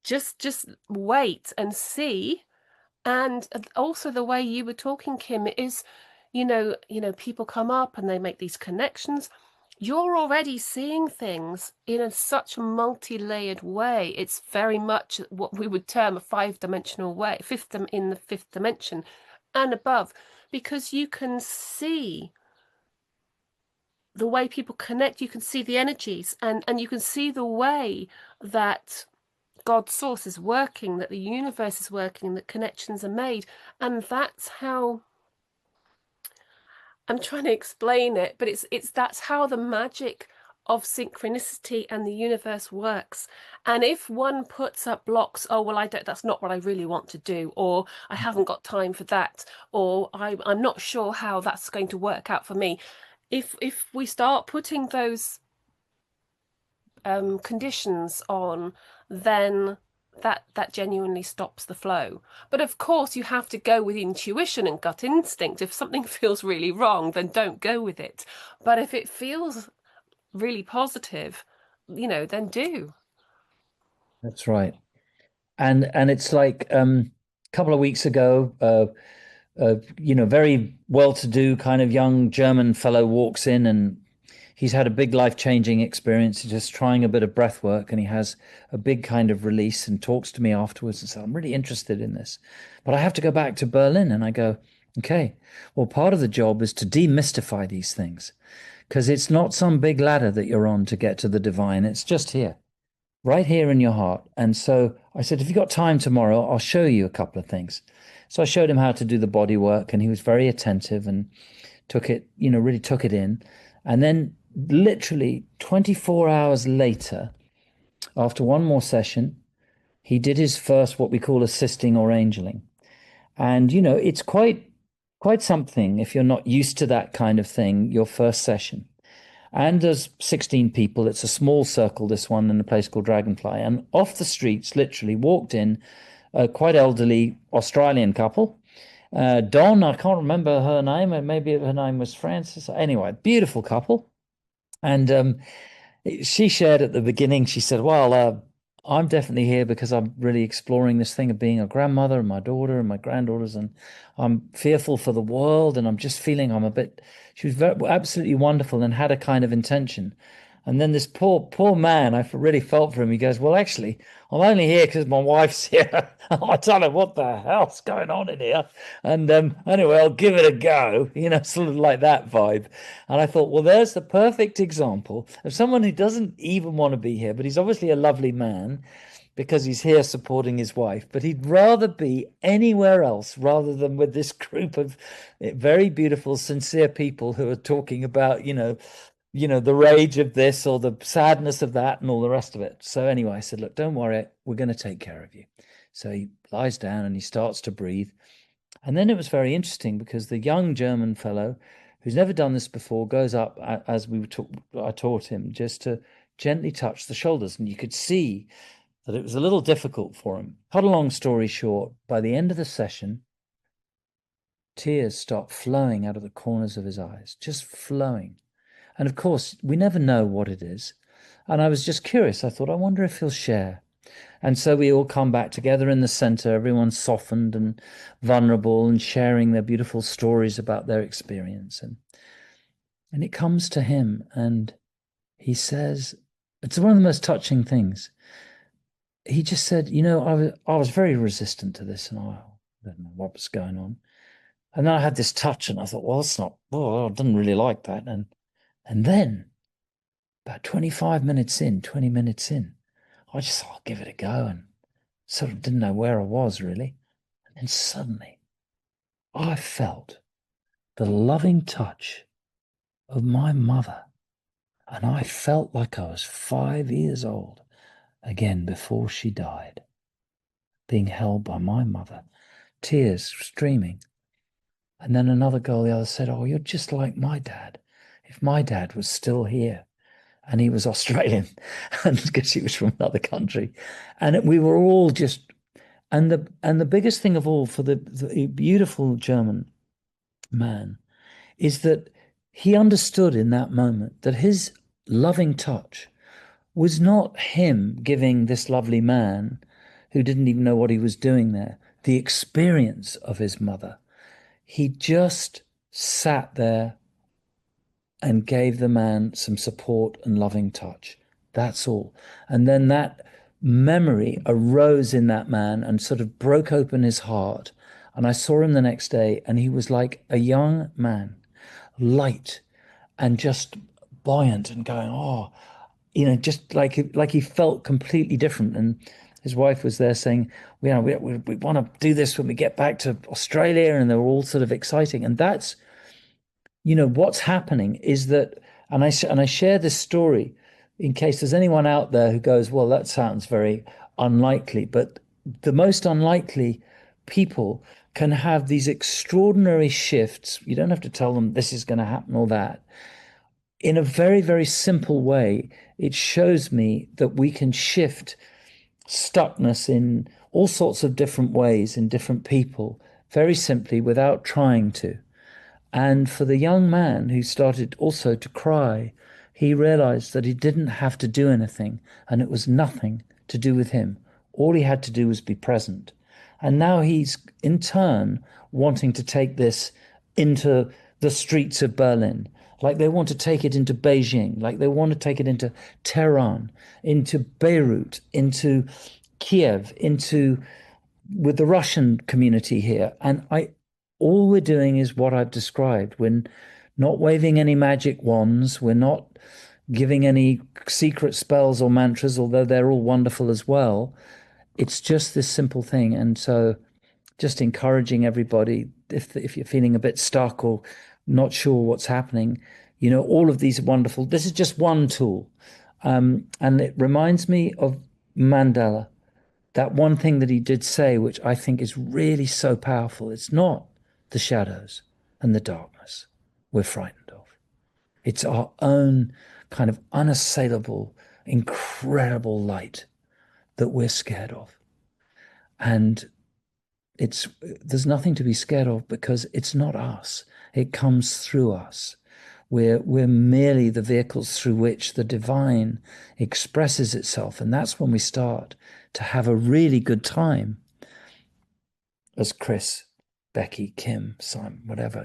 just wait and see. And also the way you were talking, Kim, is, people come up and they make these connections. You're already seeing things in such a multi-layered way. It's very much what we would term a five-dimensional way, in the fifth dimension and above, because you can see the way people connect, you can see the energies, and you can see the way that God's source is working, that the universe is working, that connections are made. And that's how, I'm trying to explain it, but that's how the magic of synchronicity and the universe works. And if one puts up blocks, oh well, that's not what I really want to do, or I haven't got time for that, or I'm not sure how that's going to work out for me. If we start putting those conditions on, then that genuinely stops the flow. But of course, you have to go with intuition and gut instinct. If something feels really wrong, then don't go with it. But if it feels really positive, then do. That's right. And it's like a couple of weeks ago, very well-to-do kind of young German fellow walks in, and he's had a big life-changing experience, just trying a bit of breath work, and he has a big kind of release and talks to me afterwards and says, I'm really interested in this, but I have to go back to Berlin. And I go, okay, well, part of the job is to demystify these things, because it's not some big ladder that you're on to get to the divine. It's just here, right here in your heart. And so I said, if you got time tomorrow, I'll show you a couple of things. So I showed him how to do the body work, and he was very attentive and took it, really took it in. And then literally 24 hours later, after one more session, he did his first, what we call assisting or angeling. And, it's quite something if you're not used to that kind of thing, your first session. And there's 16 people. It's a small circle, this one, in a place called Dragonfly. And off the streets, literally walked in a quite elderly Australian couple. Dawn, I can't remember her name, and maybe her name was Frances. Anyway, beautiful couple. And she shared at the beginning, she said, well, I'm definitely here because I'm really exploring this thing of being a grandmother and my daughter and my granddaughters, and I'm fearful for the world, and I'm just feeling she was absolutely wonderful and had a kind of intention. And then this poor man, I really felt for him. He goes, well, actually, I'm only here because my wife's here. I don't know what the hell's going on in here. And anyway, I'll give it a go, sort of like that vibe. And I thought, well, there's the perfect example of someone who doesn't even want to be here, but he's obviously a lovely man because he's here supporting his wife, but he'd rather be anywhere else rather than with this group of very beautiful, sincere people who are talking about, the rage of this or the sadness of that and all the rest of it. So anyway, I said, look, don't worry, we're going to take care of you. So he lies down and he starts to breathe. And then it was very interesting because the young German fellow who's never done this before goes up, as I taught him, just to gently touch the shoulders. And you could see that it was a little difficult for him. Cut a long story short, by the end of the session, tears stopped flowing out of the corners of his eyes, just flowing. And of course, we never know what it is. And I was just curious. I thought, I wonder if he'll share. And so we all come back together in the center. Everyone's softened and vulnerable and sharing their beautiful stories about their experience. And it comes to him and he says, it's one of the most touching things. He just said, I was very resistant to this, and I don't know what was going on. And then I had this touch and I thought, well, I didn't really like that. And then about 20 minutes in, I just thought, I'll give it a go, and sort of didn't know where I was really. And then suddenly I felt the loving touch of my mother. And I felt like I was 5 years old again before she died, being held by my mother, tears streaming. And then another girl, the other, said, oh, you're just like my dad. If my dad was still here. And he was Australian, and because he was from another country. And we were all just, and the biggest thing of all for the beautiful German man is that he understood in that moment that his loving touch was not him giving this lovely man who didn't even know what he was doing there the experience of his mother. He just sat there and gave the man some support and loving touch. That's all. And then that memory arose in that man and sort of broke open his heart. And I saw him the next day, and he was like a young man, light and just buoyant and going, oh, just like he felt completely different. And his wife was there saying, we want to do this when we get back to Australia. And they were all sort of exciting. And that's, what's happening is that, and I share this story in case there's anyone out there who goes, well, that sounds very unlikely, but the most unlikely people can have these extraordinary shifts. You don't have to tell them this is going to happen or that. In a very, very simple way, it shows me that we can shift stuckness in all sorts of different ways in different people, very simply without trying to. And for the young man who started also to cry, he realized that he didn't have to do anything and it was nothing to do with him. All he had to do was be present. And now he's in turn wanting to take this into the streets of Berlin, like they want to take it into Beijing, like they want to take it into Tehran, into Beirut, into Kiev, into with the Russian community here. And all we're doing is what I've described. We're not waving any magic wands. We're not giving any secret spells or mantras, although they're all wonderful as well. It's just this simple thing. And so just encouraging everybody, if you're feeling a bit stuck or not sure what's happening, all of these are wonderful. This is just one tool. And it reminds me of Mandela, that one thing that he did say, which I think is really so powerful. It's not the shadows and the darkness we're frightened of. It's our own kind of unassailable, incredible light that we're scared of. And there's nothing to be scared of because it's not us. It comes through us. We're merely the vehicles through which the divine expresses itself. And that's when we start to have a really good time as Chris, Becky, Kim, Simon, whatever.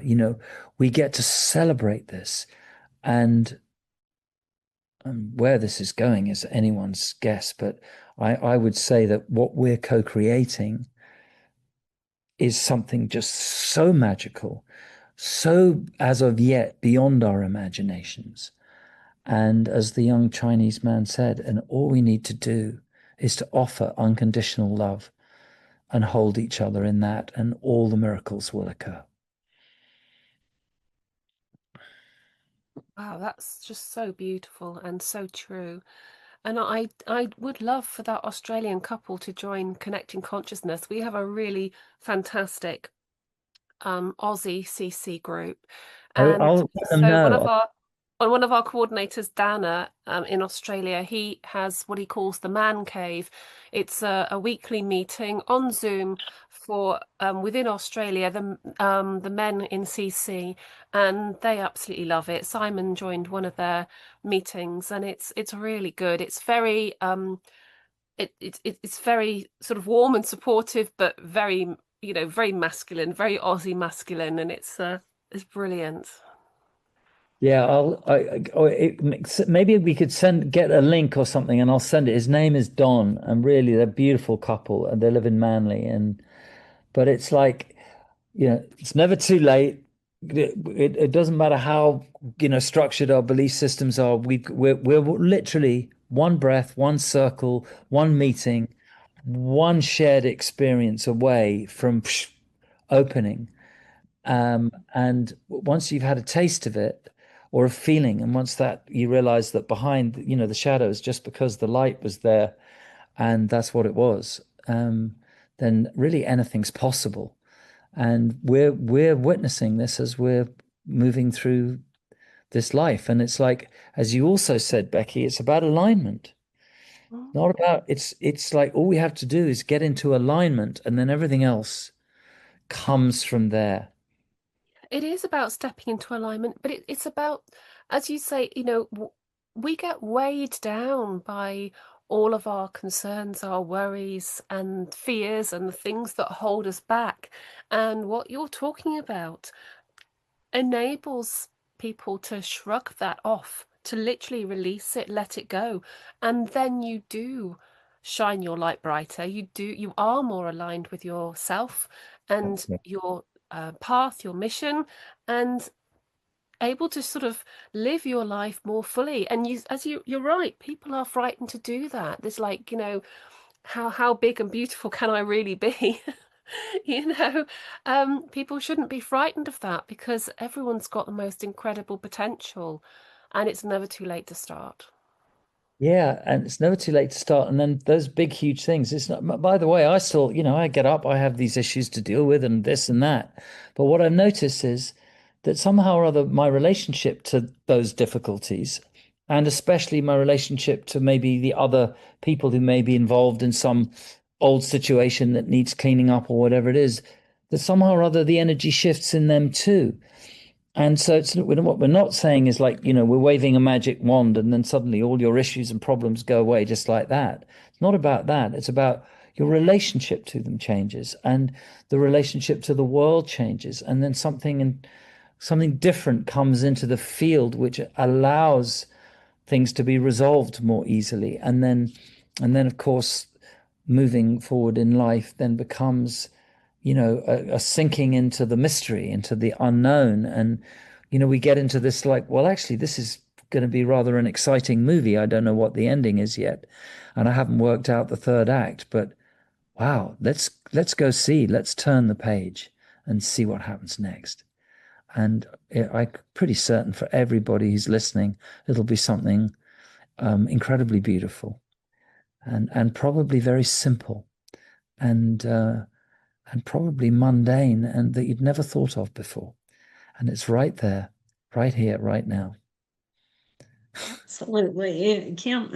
We get to celebrate this. And where this is going is anyone's guess. But I would say that what we're co-creating is something just so magical, so as of yet beyond our imaginations. And as the young Chinese man said, and all we need to do is to offer unconditional love and hold each other in that, and all the miracles will occur. Wow, that's just so beautiful and so true. And I would love for that Australian couple to join Connecting Consciousness. We have a really fantastic Aussie CC group, and I'll let them so know. one of our coordinators, Dana, in Australia, he has what he calls the Man Cave. It's a weekly meeting on Zoom for within Australia, the men in CC, and they absolutely love it. Simon joined one of their meetings, and it's really good. It's very it's very sort of warm and supportive, but very very masculine, very Aussie masculine, and it's brilliant. Yeah, maybe we could get a link or something, and I'll send it. His name is Don, and really, they're a beautiful couple, and they live in Manly. But it's like, it's never too late. It doesn't matter how structured our belief systems are. We're literally one breath, one circle, one meeting, one shared experience away from opening. And once you've had a taste of it or a feeling, and once that you realize that behind, the shadows, just because the light was there and that's what it was, then really anything's possible. And we're witnessing this as we're moving through this life. And it's like, as you also said, Becky, it's about alignment. Not about it's like all we have to do is get into alignment, and then everything else comes from there. It is about stepping into alignment, but it's about, as you say, we get weighed down by all of our concerns, our worries and fears and the things that hold us back. And what you're talking about enables people to shrug that off, to literally release it, let it go. And then you do shine your light brighter. You are more aligned with yourself and your path, your mission, and able to sort of live your life more fully. And you're right, people are frightened to do that. There's like, how big and beautiful can I really be? People shouldn't be frightened of that because everyone's got the most incredible potential, and it's never too late to start. Yeah, and it's never too late to start. And then those big, huge things. It's not, by the way, I still, I get up, I have these issues to deal with and this and that. But what I've noticed is that somehow or other, my relationship to those difficulties and especially my relationship to maybe the other people who may be involved in some old situation that needs cleaning up or whatever it is, that somehow or other the energy shifts in them too. And so what we're not saying is like, we're waving a magic wand and then suddenly all your issues and problems go away just like that. It's not about that. It's about your relationship to them changes, and the relationship to the world changes. And then something different comes into the field, which allows things to be resolved more easily. And then of course, moving forward in life then becomes, a sinking into the mystery, into the unknown. And, we get into this like, well, actually, this is going to be rather an exciting movie. I don't know what the ending is yet. And I haven't worked out the third act, but wow, let's go see, let's turn the page and see what happens next. And I'm pretty certain for everybody who's listening, it'll be something incredibly beautiful and probably very simple and probably mundane and that you'd never thought of before. And it's right there, right here, right now. Absolutely. Kim,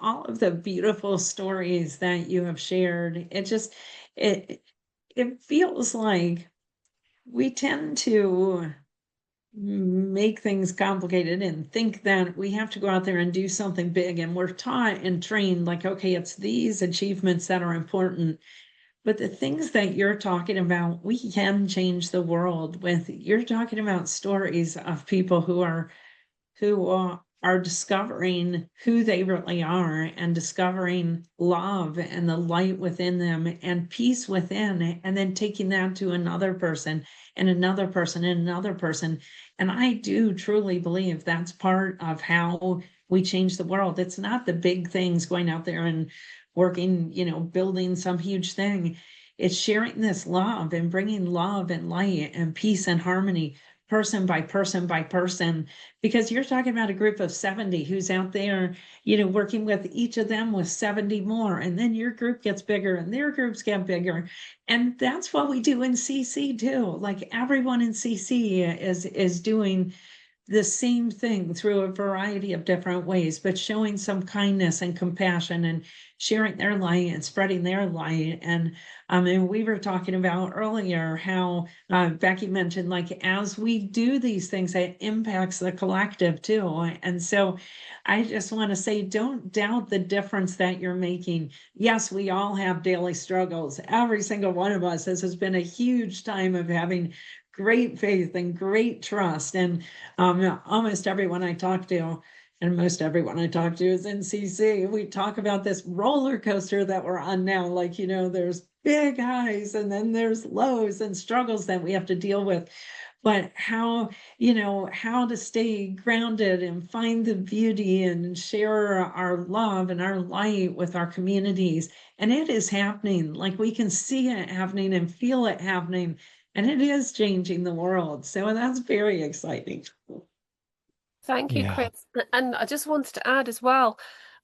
all of the beautiful stories that you have shared, it feels like we tend to make things complicated and think that we have to go out there and do something big. And we're taught and trained like, okay, it's these achievements that are important. But the things that you're talking about, we can change the world with. You're talking about stories of people who are discovering who they really are and discovering love and the light within them and peace within, and then taking that to another person and another person and another person. And I do truly believe that's part of how we change the world. It's not the big things going out there and working, building some huge thing. It's sharing this love and bringing love and light and peace and harmony person by person by person, because you're talking about a group of 70 who's out there, working with each of them with 70 more. And then your group gets bigger and their groups get bigger. And that's what we do in CC too. Like everyone in CC is doing the same thing through a variety of different ways, but showing some kindness and compassion and sharing their light and spreading their light. And we were talking about earlier how Becky mentioned, like, as we do these things, it impacts the collective too. And so I just want to say, don't doubt the difference that you're making. Yes, we all have daily struggles. Every single one of us. This has been a huge time of having great faith and great trust. And almost everyone I talk to, and most everyone I talk to is in CC. We talk about this roller coaster that we're on now. Like, there's big highs and then there's lows and struggles that we have to deal with. But how to stay grounded and find the beauty and share our love and our light with our communities. And it is happening. Like, we can see it happening and feel it happening. And it is changing the world. So that's very exciting. Thank you, Yeah. Chris. And I just wanted to add as well,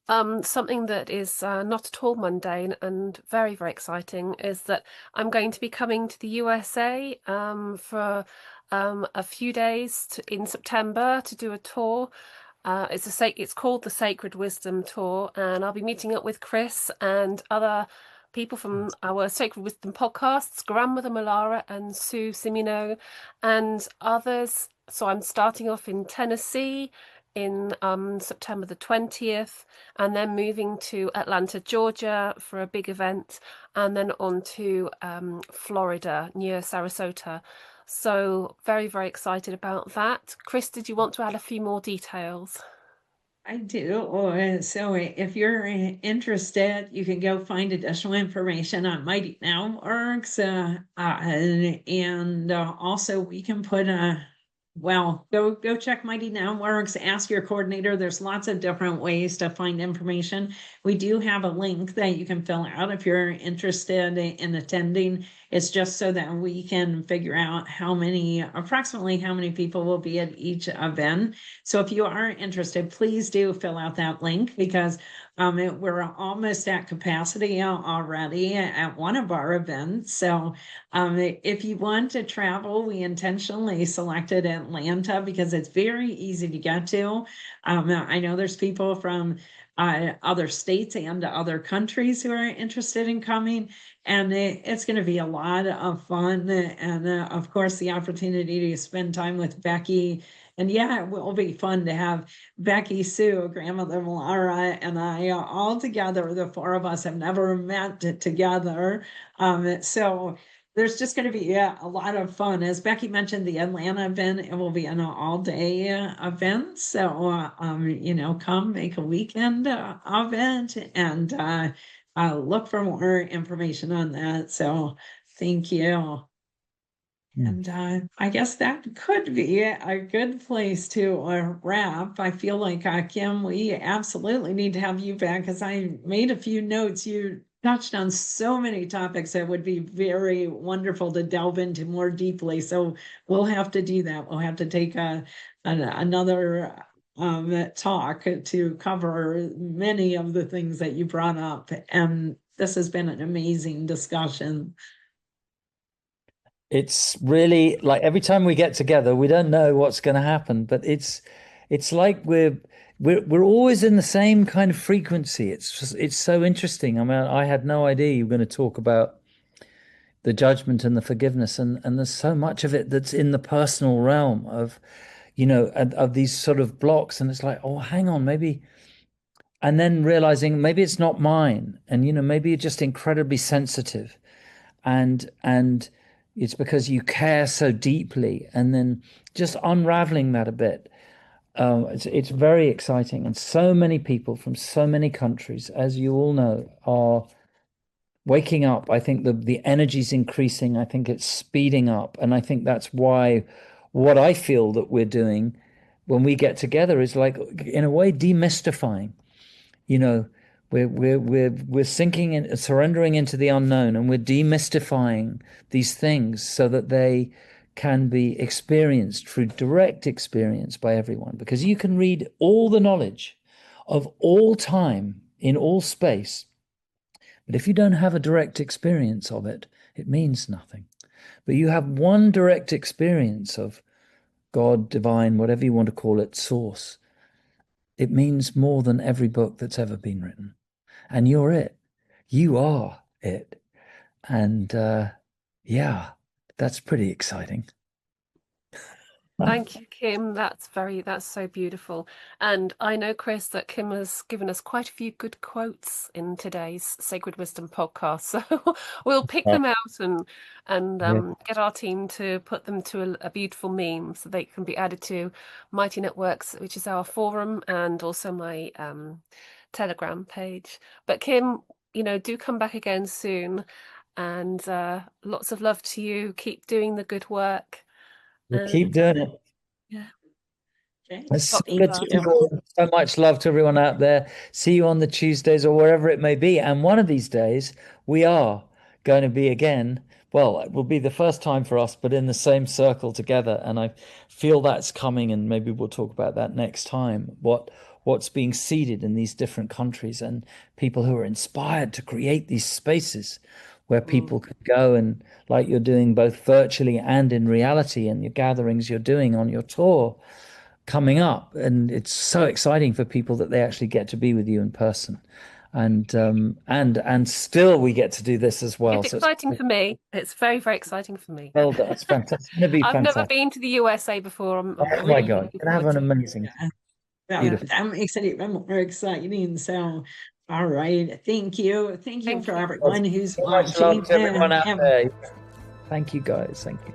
something that is not at all mundane and very, very exciting is that I'm going to be coming to the USA for a few days in September to do a tour. It's called the Sacred Wisdom Tour, and I'll be meeting up with Chris and other people from our Sacred Wisdom podcasts, Grandmother Malara and Sue Simino, and others. So I'm starting off in Tennessee in September the 20th, and then moving to Atlanta, Georgia for a big event, and then on to Florida near Sarasota. So very, very excited about that. Chris, did you want to add a few more details? I do. So if you're interested, you can go find additional information on Mighty Now Works. And also we can put go check Mighty Now Works, ask your coordinator. There's lots of different ways to find information. We do have a link that you can fill out if you're interested in attending. It's just so that we can figure out approximately how many people will be at each event. So if you are interested, please do fill out that link, because we're almost at capacity already at one of our events. So if you want to travel, we intentionally selected Atlanta because it's very easy to get to. I know there's people from other states and other countries who are interested in coming, and it's going to be a lot of fun. And of course, the opportunity to spend time with Becky. And yeah, it will be fun to have Becky, Sue, grandmother Laura, and I all together. The four of us have never met together. So there's just going to be a lot of fun. As Becky mentioned, the Atlanta event, it will be an all-day event. So, come make a weekend event, and look for more information on that. So thank you. And I guess that could be a good place to wrap. I feel like, Kim, we absolutely need to have you back, because I made a few notes. You touched on so many topics that would be very wonderful to delve into more deeply. So we'll have to do that. We'll have to take another talk to cover many of the things that you brought up. And this has been an amazing discussion. It's really like every time we get together, we don't know what's going to happen, but it's like we're always in the same kind of frequency. It's so interesting. I mean, I had no idea you were going to talk about the judgment and the forgiveness, and there's so much of it that's in the personal realm of, of these sort of blocks, and it's like, oh, hang on, maybe, and then realizing maybe it's not mine, and maybe you're just incredibly sensitive, and it's because you care so deeply, and then just unraveling that a bit. It's very exciting, and so many people from so many countries, as you all know, are waking up. I think the energy's increasing. I think it's speeding up, and I think that's why what I feel that we're doing when we get together is like, in a way, demystifying. You know, we're sinking in, surrendering into the unknown, and we're demystifying these things so that they can be experienced through direct experience by everyone. Because you can read all the knowledge of all time in all space, but if you don't have a direct experience of it, it means nothing. But you have one direct experience of God, divine, whatever you want to call it, source. It means more than every book that's ever been written. And you're it. You are it. And yeah, that's pretty exciting. Thank you, Kim. That's so beautiful. And I know, Chris, that Kim has given us quite a few good quotes in today's Sacred Wisdom podcast. So we'll pick them out and Yeah. get our team to put them to a beautiful meme so they can be added to Mighty Networks, which is our forum, and also my Telegram page. But Kim, do come back again soon. And lots of love to you. Keep doing the good work. We'll keep doing it. Yeah. Okay. It's so Thank good to you. so much love to everyone out there. See you on the Tuesdays or wherever it may be. And one of these days, we are going to be again. Well, it will be the first time for us, but in the same circle together. And I feel that's coming, and maybe we'll talk about that next time. What's being seeded in these different countries, and people who are inspired to create these spaces where people can go, and like you're doing both virtually and in reality, and your gatherings you're doing on your tour coming up, and it's so exciting for people that they actually get to be with you in person, and still we get to do this as well. It's So exciting for me. It's very, very exciting for me. well, that's fantastic. It's going to be I've never fantastic. been to the USA before. I'm Oh my really God, looking you're gonna forward have an to it. amazing, Yeah, beautiful. that makes it even more exciting. So, all right. Thank you. Thank you Thank for you. everyone who's So much love watching. to everyone out there. Thank you, guys. Thank you.